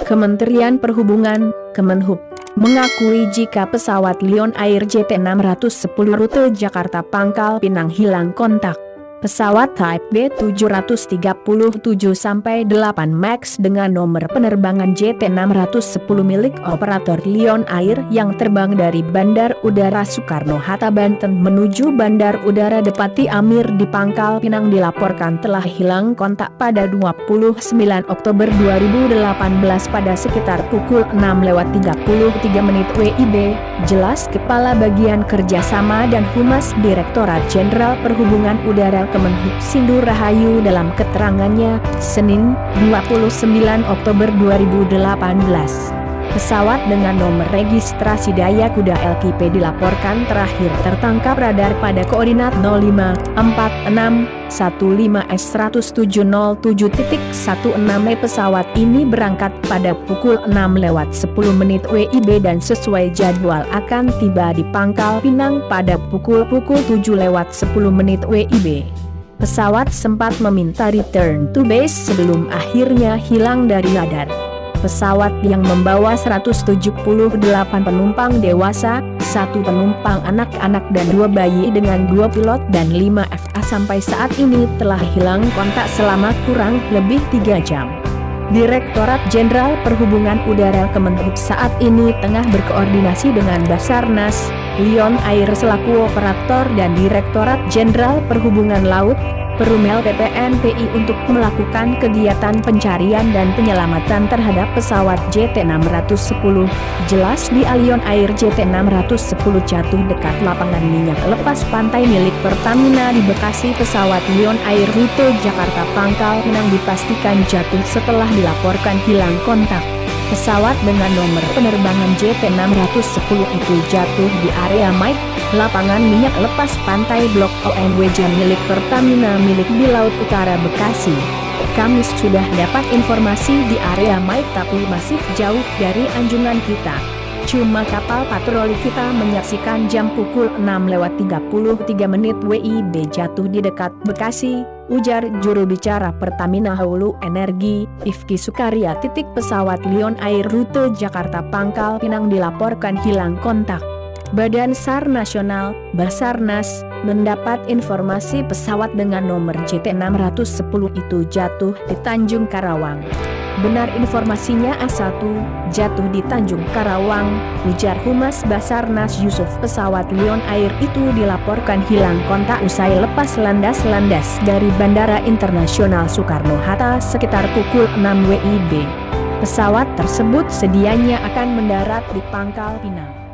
Kementerian Perhubungan, Kemenhub, mengakui jika pesawat Lion Air JT610 rute Jakarta Pangkal Pinang hilang kontak. Pesawat Type B737-8 MAX dengan nomor penerbangan JT610 milik operator Lion Air yang terbang dari Bandar Udara Soekarno-Hatta Banten menuju Bandar Udara Depati Amir di Pangkal Pinang dilaporkan telah hilang kontak pada 29 Oktober 2018 pada sekitar pukul 6.33 WIB, jelas Kepala Bagian Kerjasama dan Humas Direktorat Jenderal Perhubungan Udara Kemenhub Sindu Rahayu dalam keterangannya, Senin, 29 Oktober 2018. Pesawat dengan nomor registrasi Daya Kuda LKP dilaporkan terakhir tertangkap radar pada koordinat 054615S10707.16. Pesawat ini berangkat pada pukul 6.10 WIB dan sesuai jadwal akan tiba di Pangkal Pinang pada pukul 7.10 WIB. Pesawat sempat meminta return to base sebelum akhirnya hilang dari radar. Pesawat yang membawa 178 penumpang dewasa, 1 penumpang anak-anak dan 2 bayi dengan 2 pilot dan 5 FA sampai saat ini telah hilang kontak selama kurang lebih 3 jam. Direktorat Jenderal Perhubungan Udara Kemenhub saat ini tengah berkoordinasi dengan Basarnas, Lion Air selaku operator dan Direktorat Jenderal Perhubungan Laut, Perumel PPNPI untuk melakukan kegiatan pencarian dan penyelamatan terhadap pesawat JT610. Jelas di Lion Air JT610 jatuh dekat lapangan minyak lepas pantai milik Pertamina di Bekasi. Pesawat Lion Air rute Jakarta Pangkal Pinang dipastikan jatuh setelah dilaporkan hilang kontak. Pesawat dengan nomor penerbangan JT610 itu jatuh di area Mike, lapangan minyak lepas pantai Blok ONWJ milik Pertamina di Laut Utara Bekasi. Kamis sudah dapat informasi di area Mike tapi masih jauh dari anjungan kita. Cuma kapal patroli kita menyaksikan jam pukul 6.33 WIB jatuh di dekat Bekasi, ujar juru bicara Pertamina Hulu Energi, Ifki Sukarya. Pesawat Lion Air rute Jakarta Pangkal Pinang dilaporkan hilang kontak. Badan SAR Nasional, Basarnas, mendapat informasi pesawat dengan nomor JT610 itu jatuh di Tanjung Karawang. Benar informasinya A1, jatuh di Tanjung Karawang, ujar Humas Basarnas Yusuf. Pesawat Lion Air itu dilaporkan hilang kontak usai lepas landas dari Bandara Internasional Soekarno-Hatta sekitar pukul 6 WIB. Pesawat tersebut sedianya akan mendarat di Pangkal Pinang.